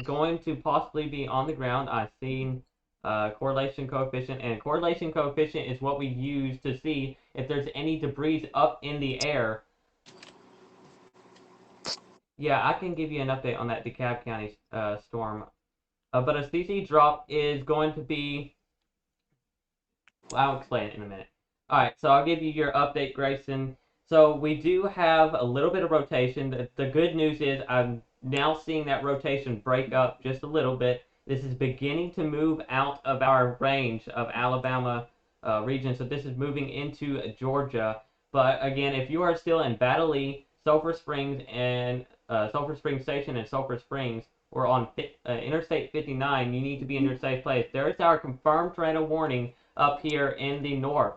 going to possibly be on the ground. I've seen correlation coefficient, and correlation coefficient is what we use to see if there's any debris up in the air. Yeah, I can give you an update on that DeKalb County storm. But a CC drop is going to be. Well, I'll explain it in a minute. All right, so I'll give you your update, Grayson. So we do have a little bit of rotation. The good news is I'm now seeing that rotation break up just a little bit. This is beginning to move out of our range of Alabama region, so this is moving into Georgia. But again, if you are still in Battle Lee, Sulphur Springs, and Sulphur Springs Station and Sulphur Springs, or on Interstate 59, you need to be in your safe place. There is our confirmed tornado warning up here in the north.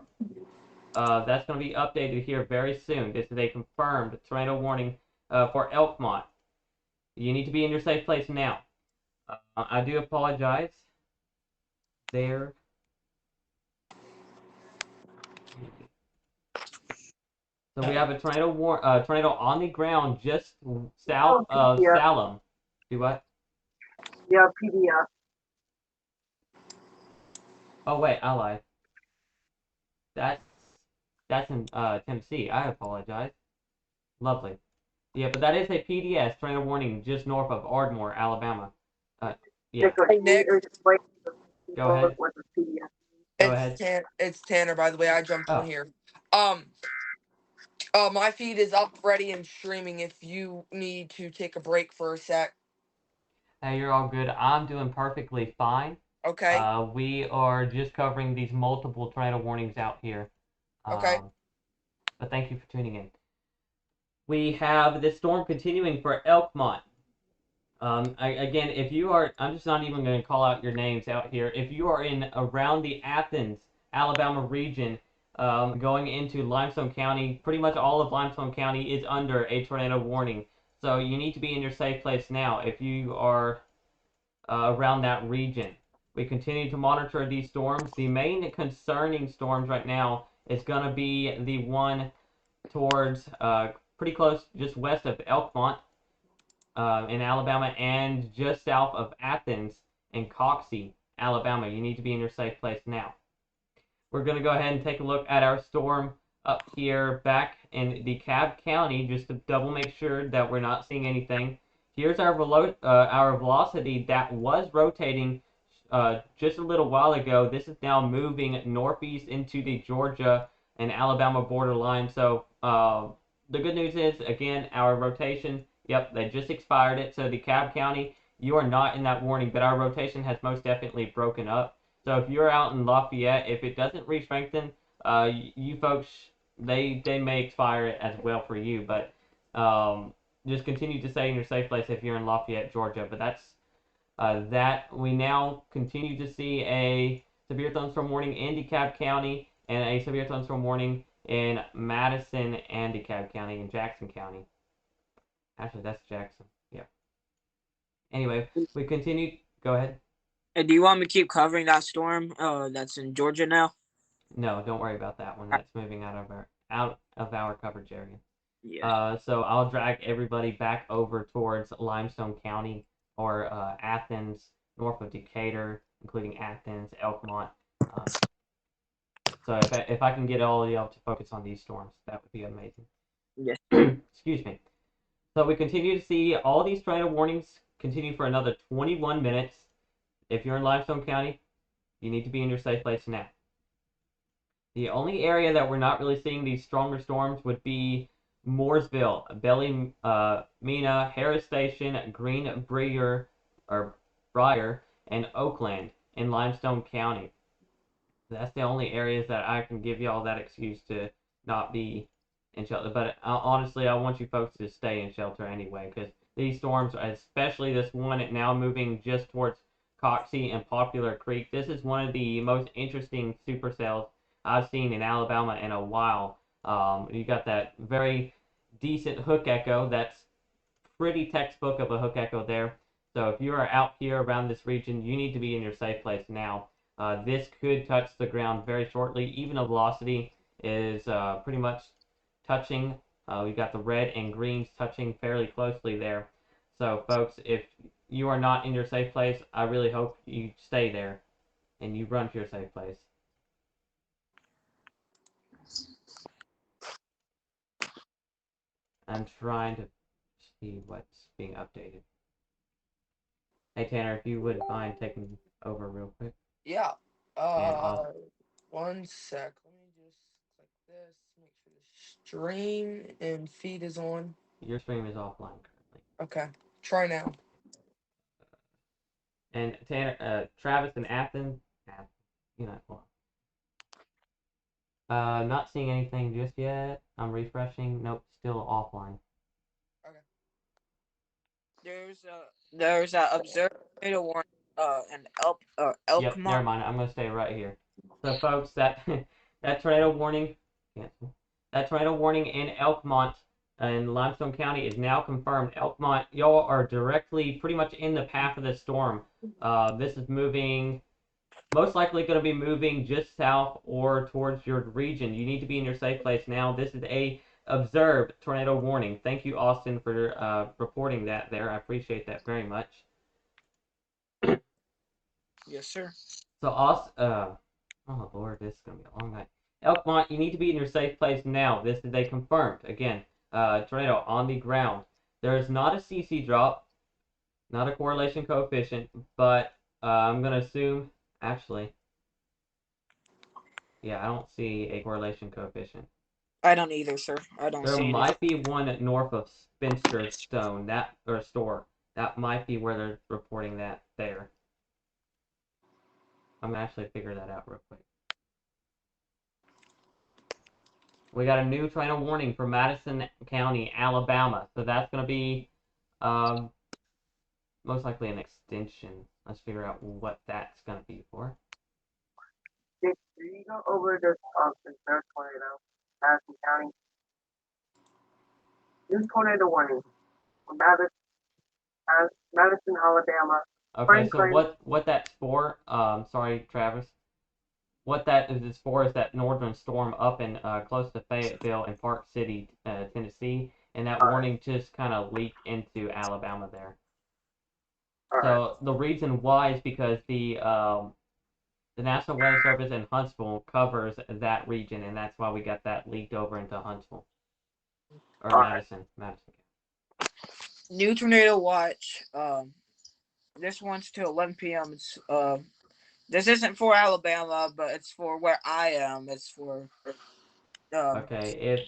That's going to be updated here very soon. This is a confirmed tornado warning for Elkmont. You need to be in your safe place now. I do apologize. There. So we have a tornado on the ground just south of PDF. Salem. Do what? Yeah, PDF. Oh wait, I lied. That's that's in Tennessee. I apologize. Lovely. Yeah, but that is a PDS, tornado warning, just north of Ardmore, Alabama. Yeah. Hey, Nick. Go ahead. Go ahead. It's Tanner, by the way. I jumped Oh. in here. My feed is up, ready, and streaming. If you need to take a break for a sec. Hey, you're all good. I'm doing perfectly fine. Okay. We are just covering these multiple tornado warnings out here. Okay. But thank you for tuning in. We have this storm continuing for Elkmont. Again, if you are, I'm just not even going to call out your names out here. If you are in around the Athens, Alabama region, going into Limestone County, pretty much all of Limestone County is under a tornado warning. So you need to be in your safe place now if you are around that region. We continue to monitor these storms. The main concerning storms right now is going to be the one towards pretty close, just west of Elkmont in Alabama, and just south of Athens in Coxey, Alabama. You need to be in your safe place now. We're going to go ahead and take a look at our storm up here back in DeKalb County just to double make sure that we're not seeing anything. Here's our velocity that was rotating just a little while ago. This is now moving northeast into the Georgia and Alabama borderline. So the good news is, again, our rotation, yep, they just expired it. So DeKalb County, you are not in that warning, but our rotation has most definitely broken up. So if you're out in Lafayette, if it doesn't re-strengthen, you folks, they may expire it as well for you. But just continue to stay in your safe place if you're in Lafayette, Georgia. But that's that. We now continue to see a severe thunderstorm warning in DeKalb County and a severe thunderstorm warning in Madison and DeKalb County and Jackson County. Actually, that's Jackson. Yeah. Anyway, we continue. Go ahead. Do you want me to keep covering that storm that's in Georgia now? No, don't worry about that one. That's moving out of our coverage area. Yeah. So I'll drag everybody back over towards Limestone County or Athens, north of Decatur, including Athens, Elkmont. So if I can get all of y'all to focus on these storms, that would be amazing. Yes. Excuse me. So we continue to see all these tornado warnings continue for another 21 minutes. If you're in Limestone County, you need to be in your safe place now. The only area that we're not really seeing these stronger storms would be Mooresville, Belly, Mina, Harris Station, Green Brier, and Oakland in Limestone County. That's the only areas that I can give y'all that excuse to not be in shelter. But honestly, I want you folks to stay in shelter anyway, because these storms, especially this one now moving just towards Coxey and Popular Creek, this is one of the most interesting supercells I've seen in Alabama in a while. You got that very decent hook echo. That's pretty textbook of a hook echo there. So if you are out here around this region, you need to be in your safe place now. This could touch the ground very shortly. Even a velocity is pretty much touching. We've got the red and greens touching fairly closely there. So folks, if you are not in your safe place, I really hope you stay there and you run to your safe place. I'm trying to see what's being updated. Hey Tanner, if you wouldn't mind taking over real quick. Yeah. And off. 1 sec. Let me just click this. Make sure the stream and feed is on. Your stream is offline currently. Okay. Try now. And Tanner, Travis and Athens, you know, well, not seeing anything just yet. I'm refreshing. Nope, still offline. There's a observed tornado warning in Yep, never Elkmont. mind. I'm gonna stay right here. So, folks, that that tornado warning, cancel. That tornado warning in Elkmont in Limestone County is now confirmed. Elkmont, y'all are directly, pretty much in the path of the storm. This is moving, most likely going to be moving just south or towards your region. You need to be in your safe place now. This is a observed tornado warning. Thank you, Austin, for reporting that there. I appreciate that very much. Yes, sir. So, oh Lord, this is going to be a long night. Elkmont, you need to be in your safe place now. This is a confirmed, again, tornado on the ground. There is not a CC drop, not a correlation coefficient, but I'm going to assume, actually, yeah, I don't see a correlation coefficient. I don't either, sir. I don't There see it. might be one north of Spinster Stone, that or store. That might be where they're reporting that there. I'm gonna actually figure that out real quick. We got a new tornado warning for Madison County, Alabama. So that's gonna be most likely an extension. Let's figure out what that's gonna be for. Did you go over this Cero tornado, Madison County? New tornado warning from Madison, Alabama. Okay, so what that's for? Sorry, Travis. What that is for is that northern storm up in close to Fayetteville and Park City, Tennessee, and that warning just kind of leaked into Alabama there. So the reason why is because the National Weather Service in Huntsville covers that region, and that's why we got that leaked over into Huntsville or Madison. New tornado watch. This one's till 11 p.m. It's this isn't for Alabama, but it's for where I am. It's for Okay,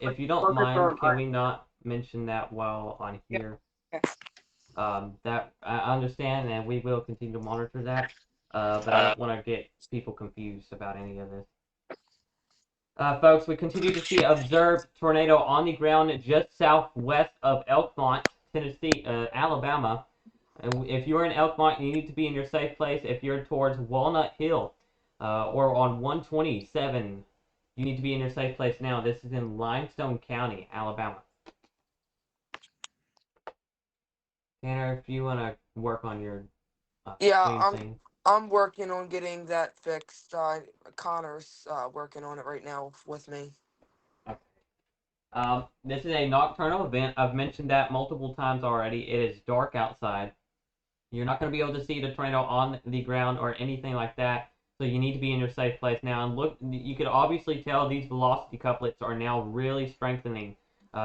if you don't mind, can we not mention that while on here? That I understand, and we will continue to monitor that. But I don't want to get people confused about any of this. Folks, we continue to see observed tornado on the ground just southwest of Elkmont, Tennessee, Alabama. If you're in Elkmont, you need to be in your safe place. If you're towards Walnut Hill or on 127, you need to be in your safe place now. This is in Limestone County, Alabama. Tanner, if you want to work on your thing. I'm working on getting that fixed. Connor's working on it right now with me. Okay. This is a nocturnal event. I've mentioned that multiple times already. It is dark outside. You're not going to be able to see the tornado on the ground or anything like that. So you need to be in your safe place now. And look, you can obviously tell these velocity couplets are now really strengthening.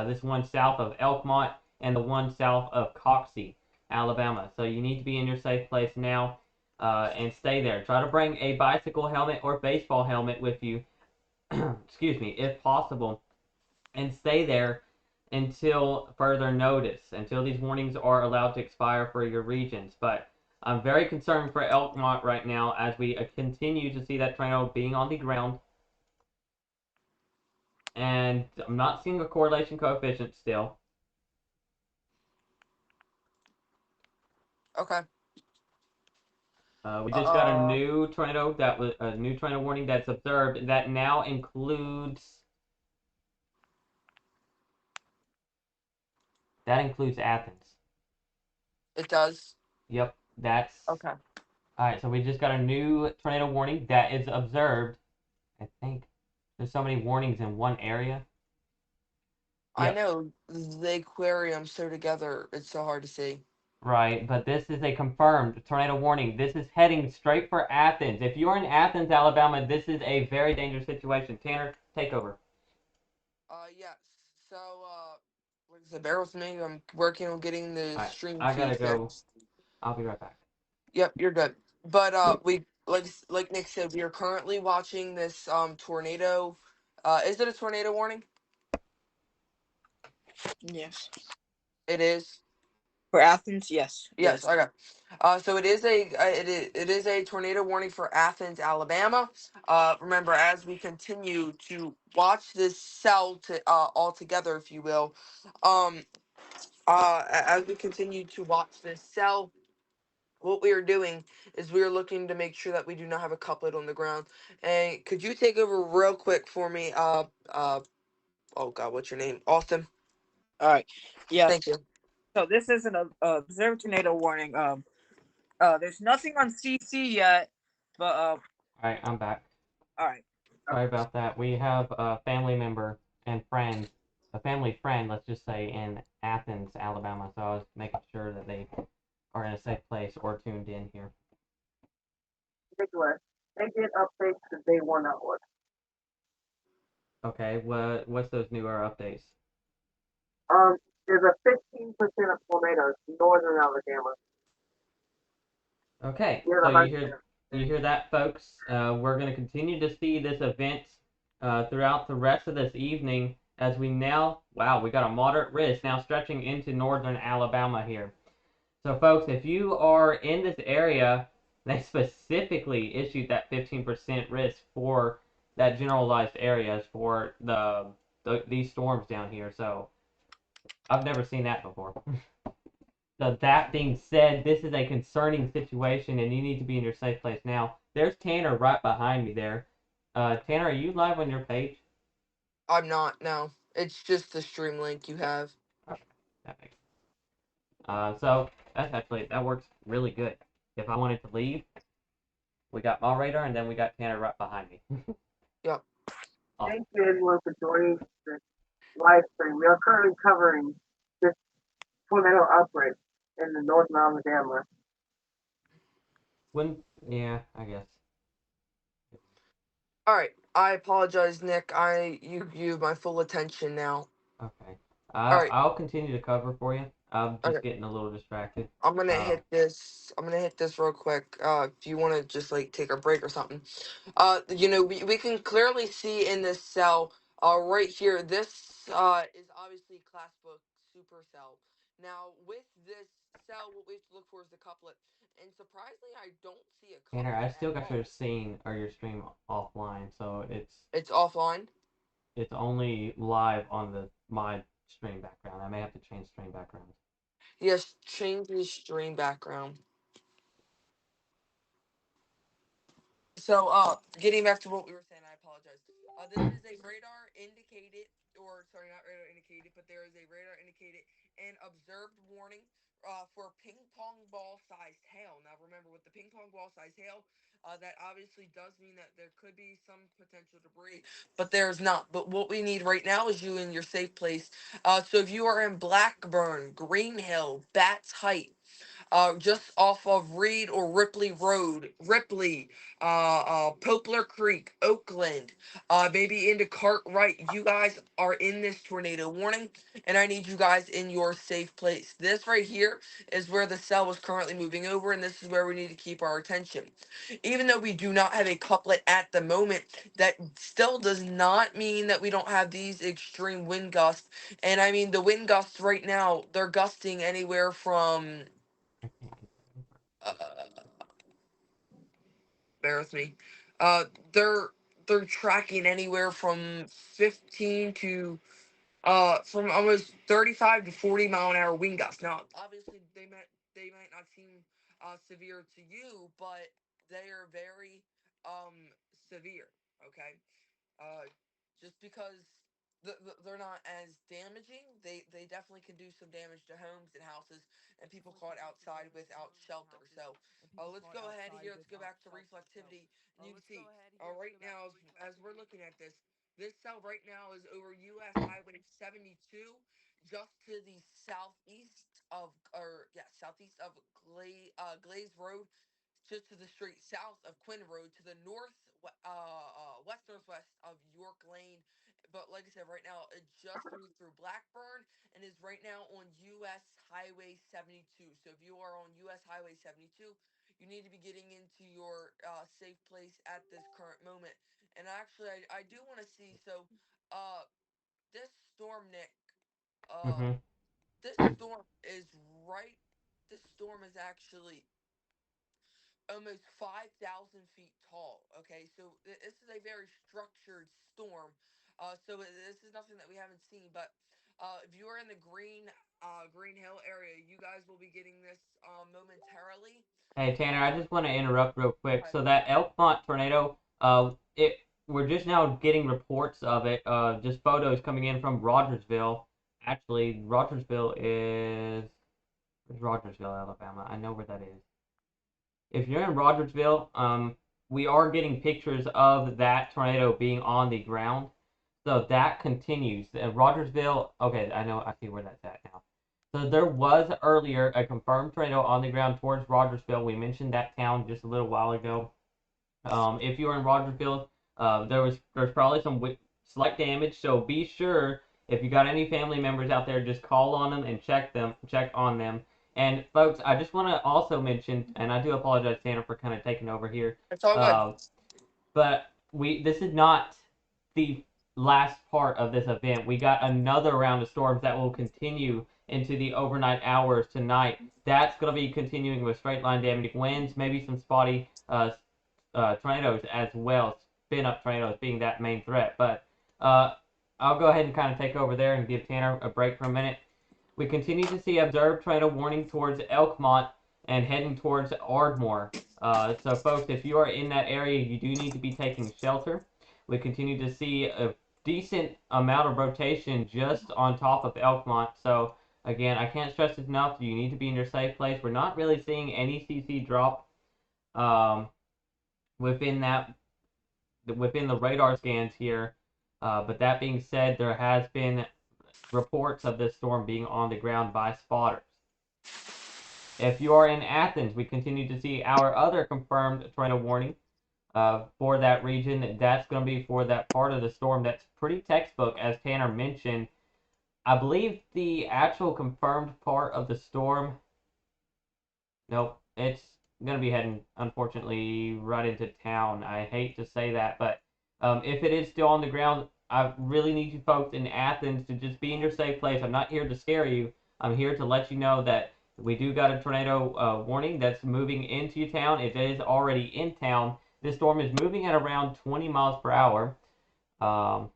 This one south of Elkmont and the one south of Coxey, Alabama. So you need to be in your safe place now and stay there. Try to bring a bicycle helmet or baseball helmet with you, excuse me, if possible, and stay there until further notice, until these warnings are allowed to expire for your regions. But I'm very concerned for Elkmont right now as we continue to see that tornado being on the ground. And I'm not seeing a correlation coefficient still. Okay. We just got a new tornado a new tornado warning that's observed that now includes Athens. It does. Yep, that's okay. All right. So we just got a new tornado warning that is observed. I think there's so many warnings in one area. Yep. I know the aquarium's so together, it's so hard to see. Right, but this is a confirmed tornado warning. This is heading straight for Athens. If you are in Athens, Alabama, this is a very dangerous situation. Tanner, take over. Yes. So, like I said, bear with me. I'm working on getting the Alright, stream I gotta feed go. fixed. I'll be right back. Yep, you're good. But we like Nick said, we are currently watching this tornado. Is it a tornado warning? Yes. It is. For Athens, yes. Yes, Yes. okay. So it is a tornado warning for Athens, Alabama. Remember, as we continue to watch this cell to all together, if you will, um, as we continue to watch this cell, what we are doing is we are looking to make sure that we do not have a couplet on the ground. And could you take over real quick for me? Oh God, what's your name? Austin. All right. Yes. Thank you. So this isn't a observed tornado warning. There's nothing on CC yet, but Alright, I'm back. all right. Sorry about that. We have a family member and friend, a family friend, let's just say, in Athens, Alabama. So I was making sure that they are in a safe place or tuned in here. Nicholas, they did updates to day one outlook. Okay, what's those newer updates? There's a 15% of tornadoes in northern Alabama. Okay, Near so the Huntsville. you hear that, folks? We're going to continue to see this event throughout the rest of this evening as we now, wow, we got a moderate risk now stretching into northern Alabama here. So, folks, if you are in this area, they specifically issued that 15% risk for that generalized areas for these storms down here. So, I've never seen that before. So that being said, this is a concerning situation, and you need to be in your safe place now. There's Tanner right behind me there. Tanner, are you live on your page? I'm not. No, it's just the stream link you have. Okay, that makes. So that works really good. If I wanted to leave, we got moderator, and then we got Tanner right behind me. Yep. Awesome. Thank you everyone for joining this live stream. We are currently covering this tornado outbreak in the northern Alabama. When? Yeah, I guess. All right. I apologize, Nick. You have my full attention now. Okay. All right. I'll continue to cover for you. I'm Okay. just getting a little distracted. I'm gonna Uh, hit this. I'm gonna hit this real quick. If you want to just like take a break or something. We can clearly see in this cell, right here. This is obviously class book supercell. Now with this cell, what we have to look for is the couplet. And surprisingly, I don't see a Tanner, couplet I at still got your all. scene or your stream offline, so It's offline. it's only live on my stream background. I may have to change stream background. Yes, change the stream background. So, getting back to what we were saying, I apologize. This is a radar indicated, or sorry, not radar indicated, but there is a radar indicated and observed warning for ping pong ball sized hail. Now, remember, with the ping pong ball sized hail, that obviously does mean that there could be some potential debris, but there's not. But what we need right now is you in your safe place. So if you are in Blackburn, Green Hill, Bats Height, just off of Reed or Ripley Road, Ripley, Poplar Creek, Oakland, maybe into Cartwright. You guys are in this tornado warning, and I need you guys in your safe place. This right here is where the cell was currently moving over, and this is where we need to keep our attention. Even though we do not have a couplet at the moment, that still does not mean that we don't have these extreme wind gusts. And I mean, the wind gusts right now, they're gusting anywhere from I can't get that over. uh, bear with me. Uh, they're tracking anywhere from 15 to from almost 35 to 40 mile an hour wind gusts. Now, obviously, they might not seem severe to you, but they are very severe. Okay, uh, just because they're not as damaging, they definitely can do some damage to homes and houses and people caught outside without shelter. So let's go ahead here. Let's go back to reflectivity, and you can see right now as we're looking at this. This cell right now is over U.S. Highway 72, just to the southeast southeast of Glaze Road, just to the straight south of Quinn Road, to the west northwest of York Lane. But like I said, right now it just moved through Blackburn and is right now on U.S. Highway 72. So if you are on U.S. Highway 72, you need to be getting into your safe place at this current moment. And actually, I do want to see. So, uh, this storm, Nick. Uh, Mm-hmm. this storm is right. This storm is actually almost 5,000 feet tall. Okay, so this is a very structured storm. This is nothing that we haven't seen. But if you are in the Green Hill area, you guys will be getting this momentarily. Hey Tanner, I Uh, just want to interrupt real quick. okay, So that Elkmont tornado, it we're just now getting reports of it. Just photos coming in from Rogersville. Actually, Rogersville is where's Rogersville, Alabama? I know where that is. If you're in Rogersville, we are getting pictures of that tornado being on the ground. So that continues. Rogersville, okay, I know, I see where that's at now. So there was earlier a confirmed tornado on the ground towards Rogersville. We mentioned that town just a little while ago. If you are in Rogersville, there's probably some slight damage. So be sure if you got any family members out there, just call on them and check on them. And folks, I just want to also mention, and I do apologize, Tanner, for kind of taking over here. it's all good. Uh, but this is not the last part of this event. We got another round of storms that will continue into the overnight hours tonight. That's going to be continuing with straight line damaging winds, maybe some spotty tornadoes as well. Spin up tornadoes being that main threat. But uh, I'll go ahead and kind of take over there and give Tanner a break for a minute. We continue to see observed tornado warning towards Elkmont and heading towards Ardmore. So, folks, if you are in that area, you do need to be taking shelter. We continue to see a decent amount of rotation just on top of Elkmont. So, again, I can't stress it enough. You need to be in your safe place. We're not really seeing any CC drop um, within the radar scans here. But that being said, there has been reports of this storm being on the ground by spotters. If you are in Athens, we continue to see our other confirmed tornado warning for that region. That's going to be for that part of the storm that's pretty textbook, as Tanner mentioned. I believe the actual confirmed part of the storm, nope, it's going to be heading, unfortunately, right into town. I hate to say that, but if it is still on the ground, I really need you folks in Athens to just be in your safe place. I'm not here to scare you. I'm here to let you know that we do got a tornado warning that's moving into your town. It is already in town. This storm is moving at around 20 miles per hour. Um,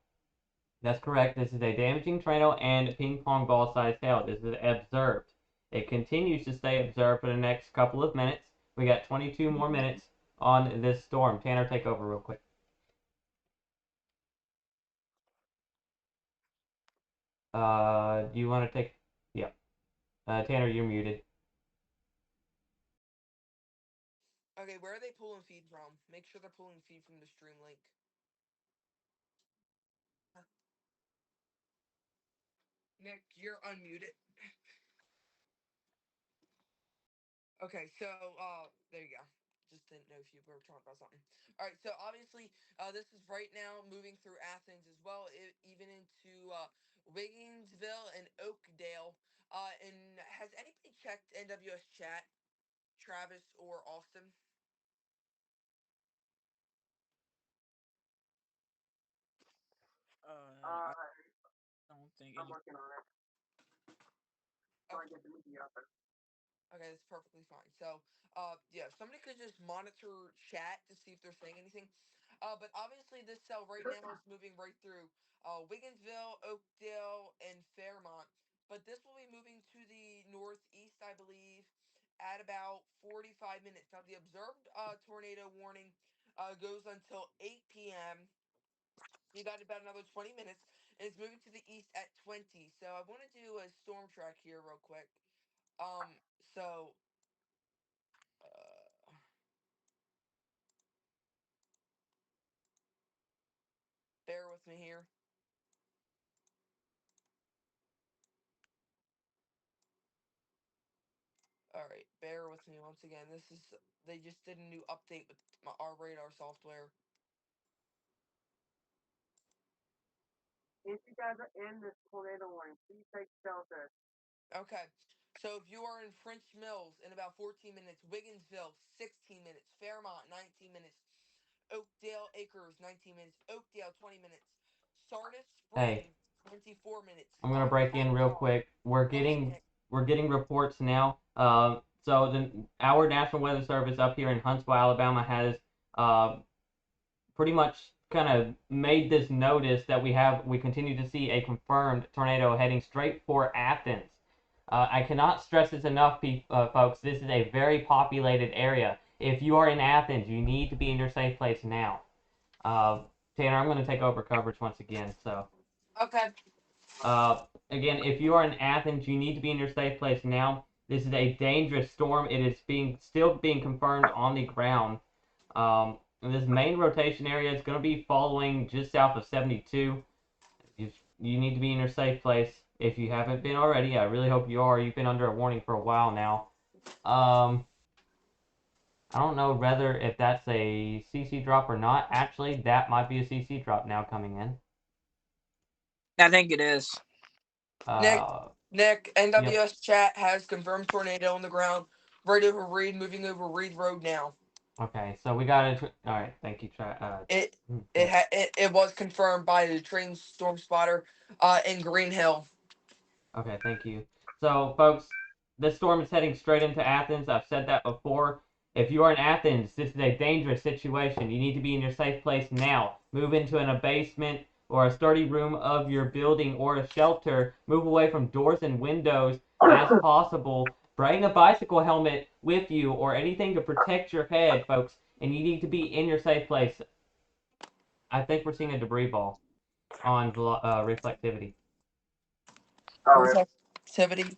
that's correct. This is a damaging tornado and ping pong ball sized hail. This is observed. It continues to stay observed for the next couple of minutes. We got 22 more minutes on this storm. Tanner, take over real quick. Do you want to take? Yeah. Tanner, you're muted. Okay, where are they pulling feed from? Make sure they're pulling feed from the stream link. Nick, you're unmuted. Okay, so there you go. Just didn't know if you were talking about something. All right, so obviously, this is right now moving through Athens as well, even into Wigginsville and Oakdale. And has anybody checked NWS chat, Travis or Austin? I don't think I'm any. working on it. So I Okay. get the media up. Okay, that's perfectly fine. So, yeah, if somebody could just monitor chat to see if they're saying anything. But obviously, this cell right now is moving right through Wigginsville, Oakdale, and Fairmont. But this will be moving to the northeast, I believe, at about 45 minutes. Now, the observed tornado warning goes until 8 p.m. You got about another 20 minutes, and it's moving to the east at 20. So I want to do a storm track here real quick. Um, so uh, bear with me here. Bear with me once again. They just did a new update with our radar software. If you guys are in this tornado warning, please take shelter. Okay. So if you are in French Mills in about 14 minutes, Wigginsville 16 minutes, Fairmont 19 minutes, Oakdale Acres 19 minutes, Oakdale 20 minutes, Sardis Hey, Springs 24 minutes, I'm gonna break in real quick. Go ahead, Nick. We're getting reports now. So our National Weather Service up here in Huntsville, Alabama, has uh, pretty much kind of made this notice that we continue to see a confirmed tornado heading straight for Athens. I cannot stress this enough, folks. This is a very populated area. If you are in Athens, you need to be in your safe place now. Tanner, I'm going to take over coverage once again. So, Okay. again, if you are in Athens, you need to be in your safe place now. This is a dangerous storm. It is still being confirmed on the ground. This main rotation area is going to be following just south of 72. You need to be in your safe place if you haven't been already. I really hope you are. You've been under a warning for a while now. I don't know whether if that's a CC drop or not. Actually, that might be a CC drop now coming in. I think it is. Nick, Uh, Nick, yep. NWS chat has confirmed tornado on the ground. Right over Reed, moving over Reed Road now. Okay, so we got it. All right, thank you, chat. It was confirmed by the train storm spotter in Green Hill. Okay, thank you. So, folks, this storm is heading straight into Athens. I've said that before. If you are in Athens, this is a dangerous situation. You need to be in your safe place now. Move into a basement or a sturdy room of your building or a shelter. Move away from doors and windows as possible. Bring a bicycle helmet with you or anything to protect your head, folks. And you need to be in your safe place. I think we're seeing a debris ball on reflectivity. All right. Reflectivity.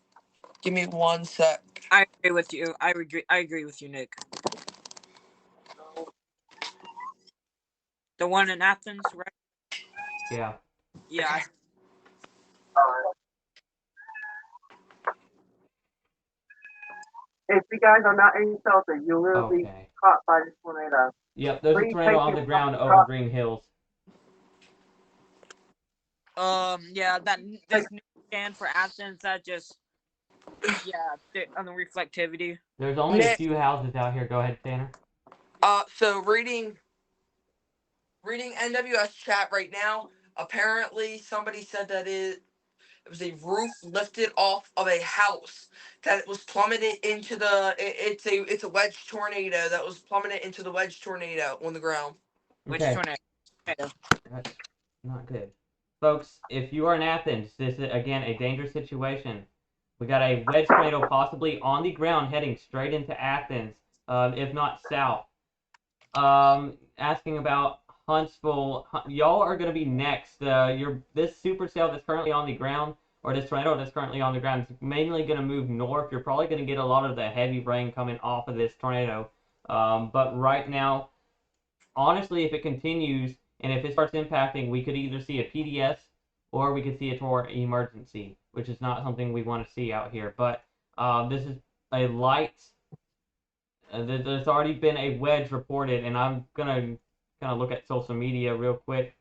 Give me 1 sec. I agree with you. I agree with you, Nick. The one in Athens, right? Yeah. Yeah. All right. If you guys are not in shelter, you will be Okay. caught by this tornado. Yep, there's a Please tornado take on your the ground over Green Hills. Yeah. take, This new scan for Athens that just on the reflectivity. There's only a Nick, few houses out here. Go ahead, Tanner. so reading NWS chat right now. Apparently, somebody said that it was a roof lifted off of a house that it was plummeted into it's a wedge tornado that was plummeted into the wedge tornado on the ground. Which Okay, tornado? that's not good. Folks, if you are in Athens, this is, again, a dangerous situation. We got a wedge tornado possibly on the ground heading straight into Athens, if not south. Asking about Huntsville. Y'all are going to be next. This supercell that's currently on the ground, or this tornado that's currently on the ground, is mainly going to move north. You're probably going to get a lot of the heavy rain coming off of this tornado. But right now, honestly, if it continues and if it starts impacting, we could either see a PDS or we could see a tornado emergency, which is not something we want to see out here. But this is a light. There's already been a wedge reported, and I'm gonna kind of look at social media real quick.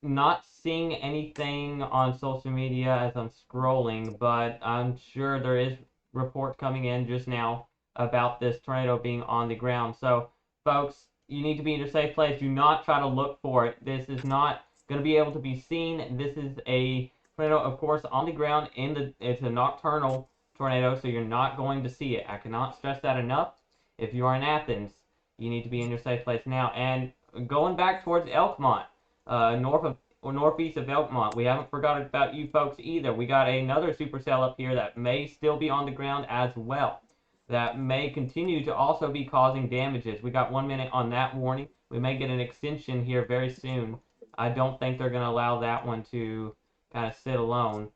Not seeing anything on social media as I'm scrolling, but I'm sure there is reports coming in just now about this tornado being on the ground. So, folks, you need to be in your safe place. Do not try to look for it. This is not going to be able to be seen. This is a tornado, of course, on the ground. It's a nocturnal tornado, so you're not going to see it. I cannot stress that enough. If you are in Athens, you need to be in your safe place now. And going back towards Elkmont, north of or northeast of Elkmont. We haven't forgotten about you folks either. We got another supercell up here that may still be on the ground as well. That may continue to also be causing damages. We got 1 minute on that warning. We may get an extension here very soon. I don't think they're going to allow that one to kind of sit alone.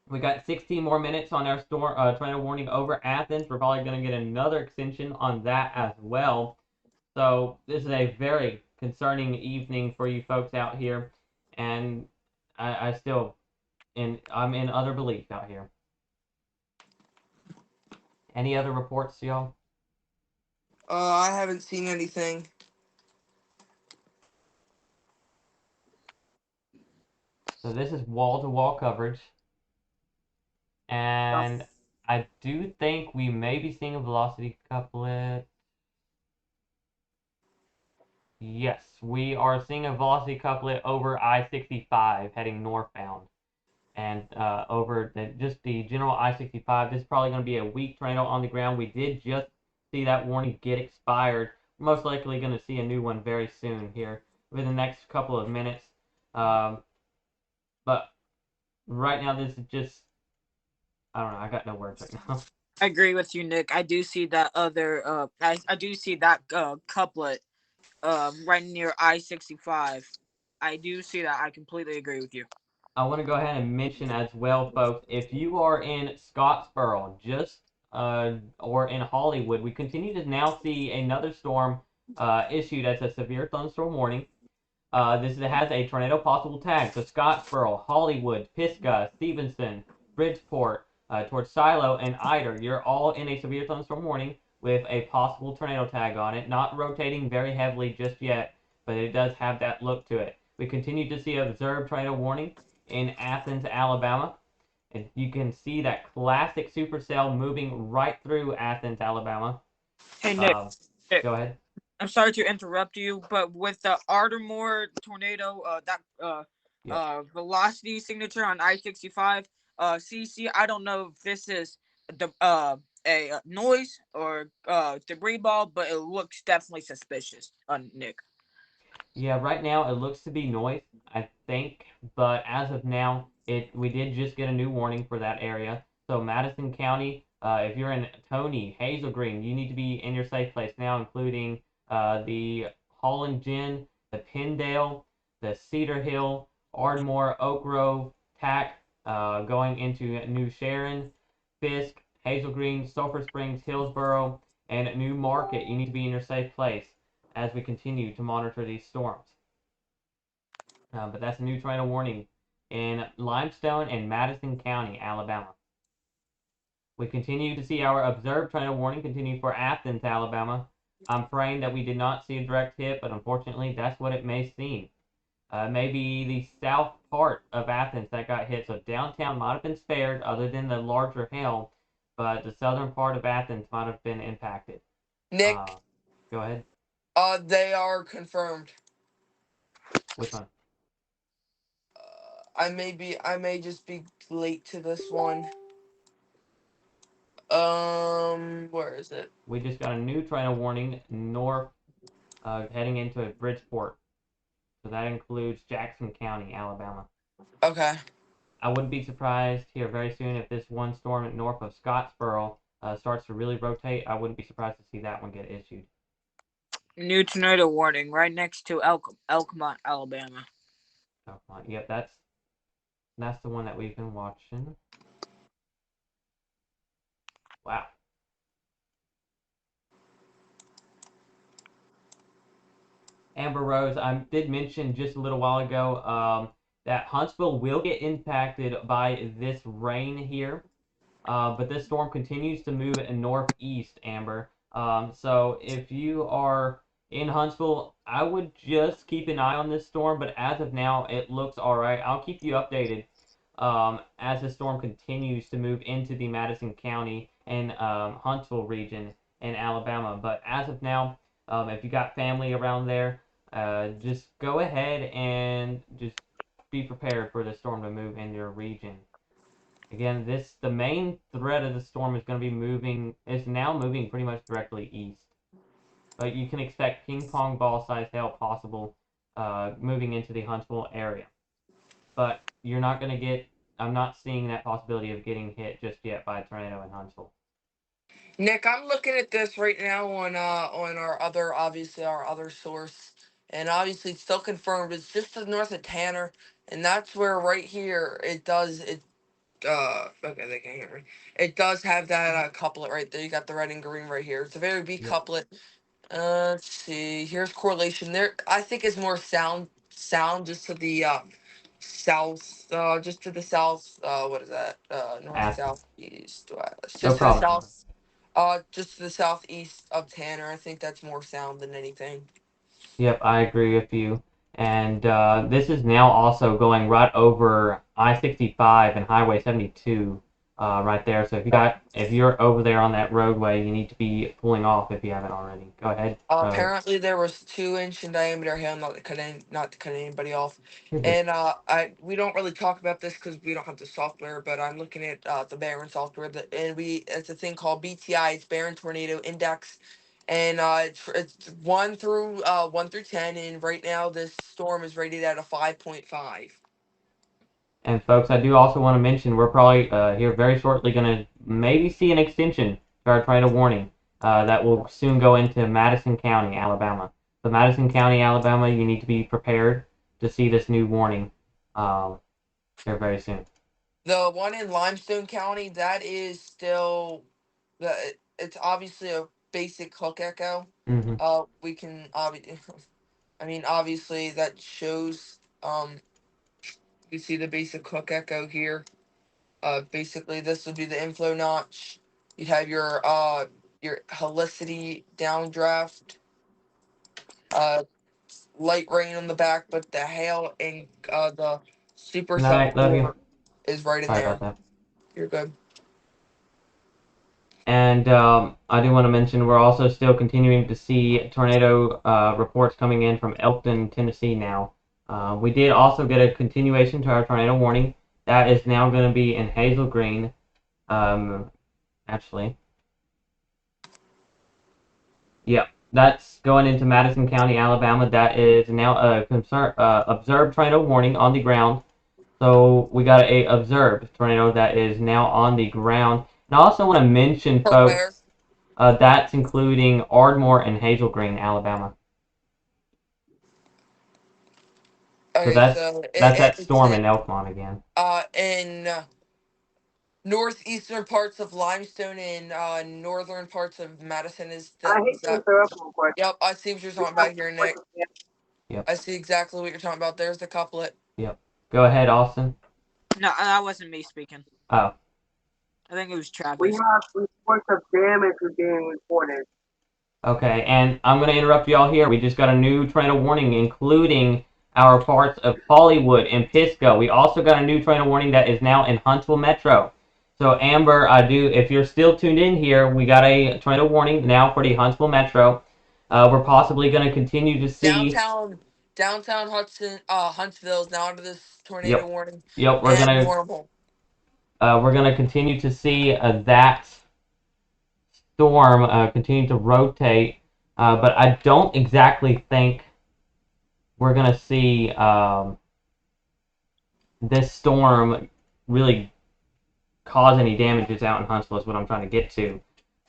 We got 16 more minutes on our tornado warning over Athens. We're probably going to get another extension on that as well. So this is a very concerning evening for you folks out here, and I'm in utter belief out here. Any other reports, y'all? I haven't seen anything. So this is wall-to-wall coverage, and I do think we may be seeing a velocity couplet. Yes, we are seeing a velocity couplet over I-65 heading northbound. And over just the general I-65, this is probably going to be a weak tornado on the ground. We did just see that warning get expired. We're most likely going to see a new one very soon here within the next couple of minutes. But right now, this is just, I don't know, I got no words right now. I agree with you, Nick. I do see that other. I do see that couplet. Right near I-65. I do see that. I completely agree with you. I want to go ahead and mention as well, folks, if you are in Scottsboro, or in Hollywood, we continue to now see another storm issued as a severe thunderstorm warning. This has a tornado possible tag. So Scottsboro, Hollywood, Pisgah, Stevenson, Bridgeport, towards Silo and Eider, you're all in a severe thunderstorm warning with a possible tornado tag on it. Not rotating very heavily just yet, but it does have that look to it. We continue to see observed tornado warning in Athens, Alabama. And you can see that classic supercell moving right through Athens, Alabama. Hey, Nick. Um, Nick, Go ahead. I'm sorry to interrupt you, but with the Ardmore tornado, Yep. velocity signature on I-65, CC, I don't know if this is the a noise or debris ball, but it looks definitely suspicious. Nick. Yeah, right now it looks to be noise, I think, but as of now, we did just get a new warning for that area. So Madison County, if you're in Tony, Hazel Green, you need to be in your safe place now, including the Holland Gin, the Pindale, the Cedar Hill, Ardmore, Oak Grove, Tack, going into New Sharon, Fisk, Hazel Green, Sulphur Springs, Hillsboro, and New Market. You need to be in your safe place as we continue to monitor these storms. But that's a new tornado warning in Limestone and Madison County, Alabama. We continue to see our observed tornado warning continue for Athens, Alabama. I'm praying that we did not see a direct hit, but unfortunately, that's what it may seem. Maybe the south part of Athens that got hit, so downtown might have been spared, other than the larger hail, but the southern part of Athens might have been impacted. Nick, Go ahead. they are confirmed. Which one? I may just be late to this one. Where is it? We just got a new tornado warning north, heading into Bridgeport. So that includes Jackson County, Alabama. Okay. I wouldn't be surprised here very soon if this one storm north of Scottsboro starts to really rotate. I wouldn't be surprised to see that one get issued. New tornado warning right next to Elkmont, Alabama. Oh, come on. Yep, that's the one that we've been watching. Wow. Amber Rose, I did mention just a little while ago that Huntsville will get impacted by this rain here. But this storm continues to move northeast, Amber. So if you are in Huntsville, I would just keep an eye on this storm. But as of now, it looks all right. I'll keep you updated as the storm continues to move into the Madison County and Huntsville region in Alabama. But as of now, if you got family around there, just go ahead and just be prepared for the storm to move in your region. Again, the main threat of the storm is going to be is now moving pretty much directly east. But you can expect ping pong ball size hail possible moving into the Huntsville area. But you're not going to I'm not seeing that possibility of getting hit just yet by a tornado in Huntsville. Nick, I'm looking at this right now on our other source, and obviously it's still confirmed. It's just to the north of Tanner, and that's where right here okay, they can't hear me. It does have that couplet right there. You got the red and green right here. It's a very big Yep. couplet. Let's see. Here's correlation. There, I think is more sound just to the south, just to the south. What is that? North, Athens. south, east, west. No Just to the problem, Amber. south. Just to the southeast of Tanner. I think that's more sound than anything. Yep, I agree with you. And this is now also going right over I-65 and Highway 72, right there. So if you're over there on that roadway, you need to be pulling off if you haven't already. Go ahead. Apparently there was 2 inch in diameter hail, not to cut anybody off. You're good. And we don't really talk about this because we don't have the software, but I'm looking at the Barron software and it's a thing called BTI. It's Barron Tornado Index, and it's 1 through 10, and right now this storm is rated at a 5.5. And folks, I do also want to mention we're probably here very shortly going to maybe see an extension to our tornado warning that will soon go into Madison County, Alabama. So Madison County, Alabama, you need to be prepared to see this new warning here very soon. The one in Limestone County, that is still it's obviously a basic hook echo. Mm-hmm. We can I mean, obviously that shows. You see the basic hook echo here. Basically this would be the inflow notch. You'd have your helicity downdraft. Uh, Light rain on the back, but the hail and the Good supercell night, love you. core is right in Sorry about there. that. You're good. And I do want to mention we're also still continuing to see tornado reports coming in from Elkton, Tennessee now. We did also get a continuation to our tornado warning. That is now going to be in Hazel Green, actually. Yep, that's going into Madison County, Alabama. That is now a observed tornado warning on the ground. So we got a observed tornado that is now on the ground. And I also want to mention, For where? folks, that's including Ardmore and Hazel Green, Alabama. So Okay, so that's that it's storm in Elkmont again. in northeastern parts of Limestone and northern parts of Madison. I Is hate to that? interrupt real quick. Yep, I see what you're We talking have about here, like, Nick. Yep, I see exactly what you're talking about. There's the couplet. yep. Go ahead, Austin. No, that wasn't me speaking. Oh, I think it was we Travis. have reports of damage being reported. okay. And I'm going to interrupt y'all here. We just got a new tornado warning, including our parts of Hollywood and Pisco. We also got a new tornado warning that is now in Huntsville Metro. So Amber, if you're still tuned in here, we got a tornado warning now for the Huntsville Metro. We're possibly going to continue to see. Downtown Huntsville is now under this tornado Yep, warning yep. and warnable. We're gonna continue to see that storm continue to rotate, but I don't exactly think we're gonna see this storm really cause any damages out in Huntsville. Is what I'm trying to get to.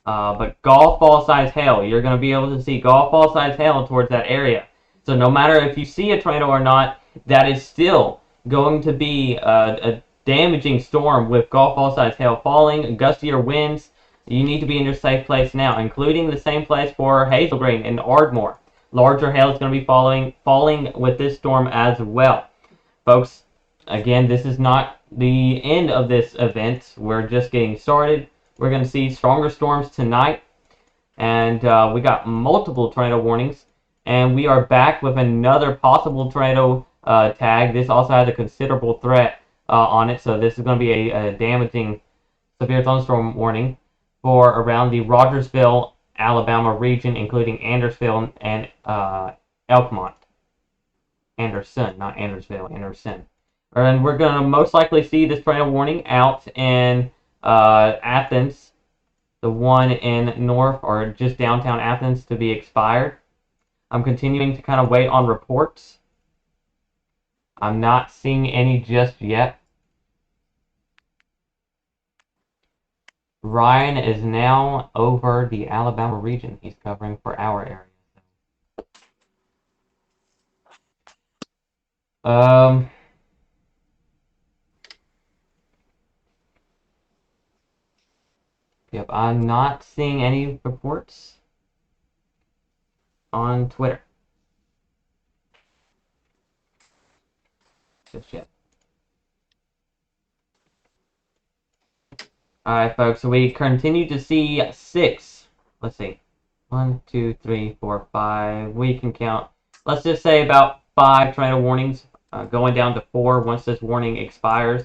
But golf ball size hail, you're going to be able to see golf ball size hail towards that area. So no matter if you see a tornado or not, that is still going to be a damaging storm with golf ball size hail falling, gustier winds. You need to be in your safe place now, including the same place for Hazel Green and Ardmore. Larger hail is going to be falling with this storm as well. Folks, again, this is not the end of this event. We're just getting started. We're going to see stronger storms tonight, and we got multiple tornado warnings, and we are back with another possible tornado tag. This also has a considerable threat on it, so this is going to be a damaging severe thunderstorm warning for around the Rogersville, Alabama region, including Andersville and Elkmont. Anderson, not Andersville, Anderson. And we're going to most likely see this tornado warning out in Athens, the one in North or just downtown Athens, to be expired. I'm continuing to kind of wait on reports. I'm not seeing any just yet. Ryan is now over the Alabama region. He's covering for our area. Yep, I'm not seeing any reports on Twitter just yet. Alright, folks, so we continue to see 6. Let's see. 1, 2, 3, 4, 5. We can count, let's just say about 5 tornado warnings, going down to 4 once this warning expires.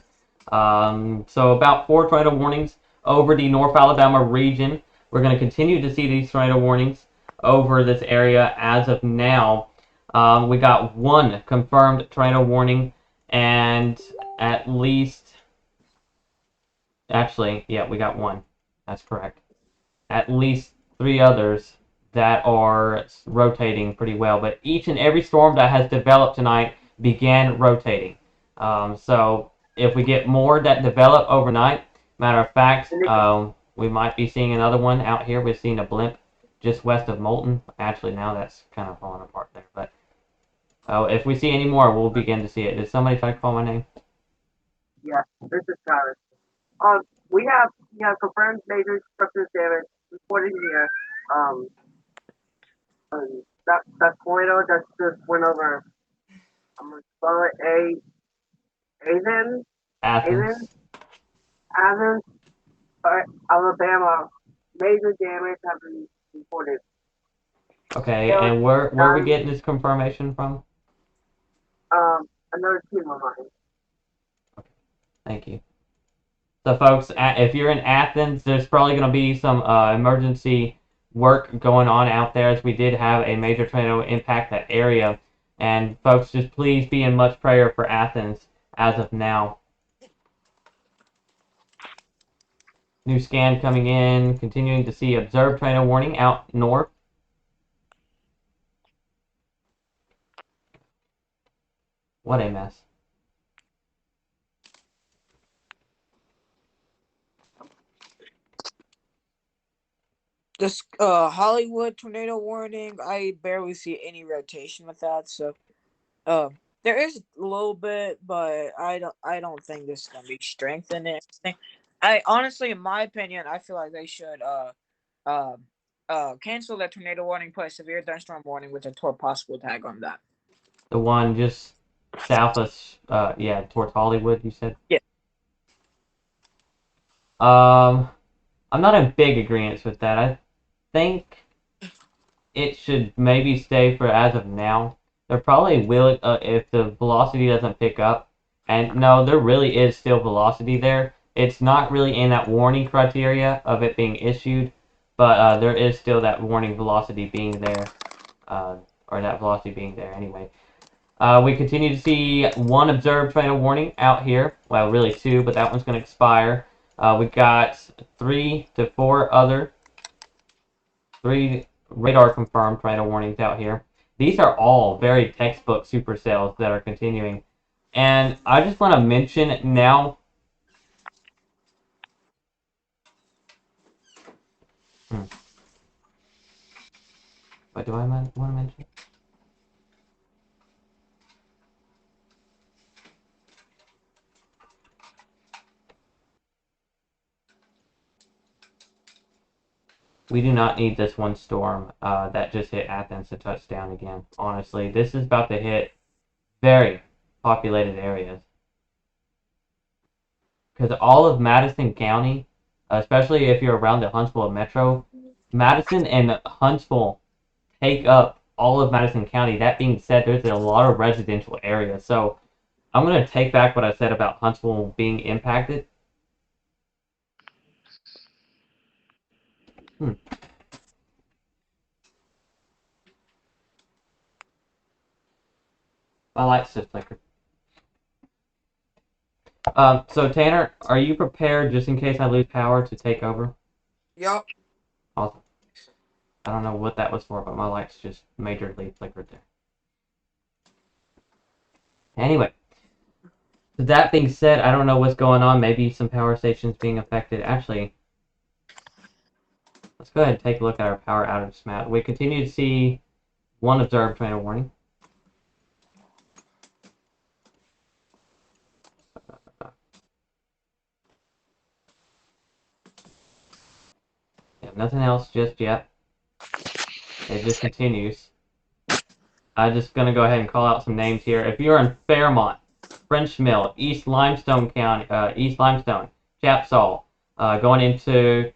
So about 4 tornado warnings over the North Alabama region. We're going to continue to see these tornado warnings over this area as of now. We got 1 confirmed tornado warning, and at least... Actually, yeah, we got 1. That's correct. At least 3 others that are rotating pretty well. But each and every storm that has developed tonight began rotating. So if we get more that develop overnight, matter of fact, we might be seeing another one out here. We've seen a blimp just west of Moulton. Actually, now that's kind of falling apart there. But if we see any more, we'll begin to see it. Did somebody try to call my name? Yeah, this is Travis. We have confirmed major structural damage reported here. Um, that tornado that just went over. I'm gonna spell it Athens, Athens. Athens, Alabama. Major damage have been reported. Okay, and where are we getting this confirmation from? Another team of mine. Thank you. So, folks, if you're in Athens, there's probably going to be some emergency work going on out there, as we did have a major tornado impact that area. And, folks, just please be in much prayer for Athens as of now. New scan coming in, continuing to see observed tornado warning out north. What a mess. This Hollywood tornado warning, I barely see any rotation with that. So, there is a little bit, but I don't think this is gonna be strengthened. I honestly, in my opinion, I feel like they should uh, cancel that tornado warning, put a severe thunderstorm warning with a possible tag on that. The one just south of, yeah, towards Hollywood, you said? Yeah. I'm not in big agreement with that. I think it should maybe stay for as of now. There probably will, if the velocity doesn't pick up. And no, there really is still velocity there. It's not really in that warning criteria of it being issued, but there is still that warning velocity being there, or that velocity being there anyway. We continue to see 1 observed tornado warning out here. Well, really 2, but that one's going to expire. We got 3 to 4 other 3 radar confirmed tornado warnings out here. These are all very textbook supercells that are continuing. And I just want to mention now. What do I want to mention? We do not need this one storm that just hit Athens to touch down again. Honestly, this is about to hit very populated areas. Because all of Madison County, especially if you're around the Huntsville metro, Madison and Huntsville take up all of Madison County. That being said, there's a lot of residential areas. So I'm going to take back what I said about Huntsville being impacted. My lights just flickered. So Tanner, are you prepared just in case I lose power to take over? Yup. Awesome. I don't know what that was for, but my lights just majorly flickered there. Anyway, so that being said, I don't know what's going on. Maybe some power stations being affected. Actually, let's go ahead and take a look at our power outage map. We continue to see 1 observed tornado warning. Yeah, nothing else just yet. It just continues. I'm just going to go ahead and call out some names here. If you're in Fairmont, French Mill, East Limestone County, East Limestone, Chapsall, going into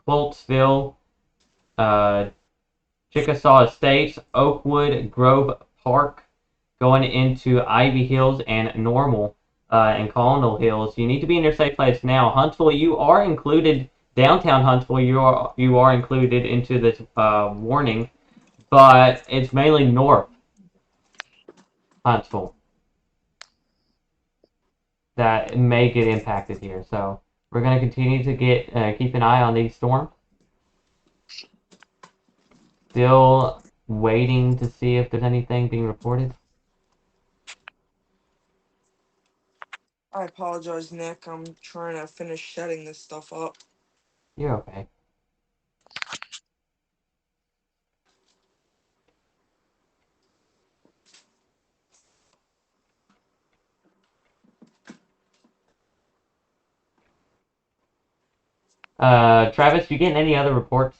Quiltsville, Chickasaw Estates, Oakwood Grove Park, going into Ivy Hills and Normal and Colonial Hills. You need to be in your safe place now. Huntsville, you are included. Downtown Huntsville, you are included into this warning, but it's mainly North Huntsville that may get impacted here. So we're going to continue to keep an eye on these storms. Still waiting to see if there's anything being reported. I apologize, Nick. I'm trying to finish setting this stuff up. You're okay. Travis, you getting any other reports?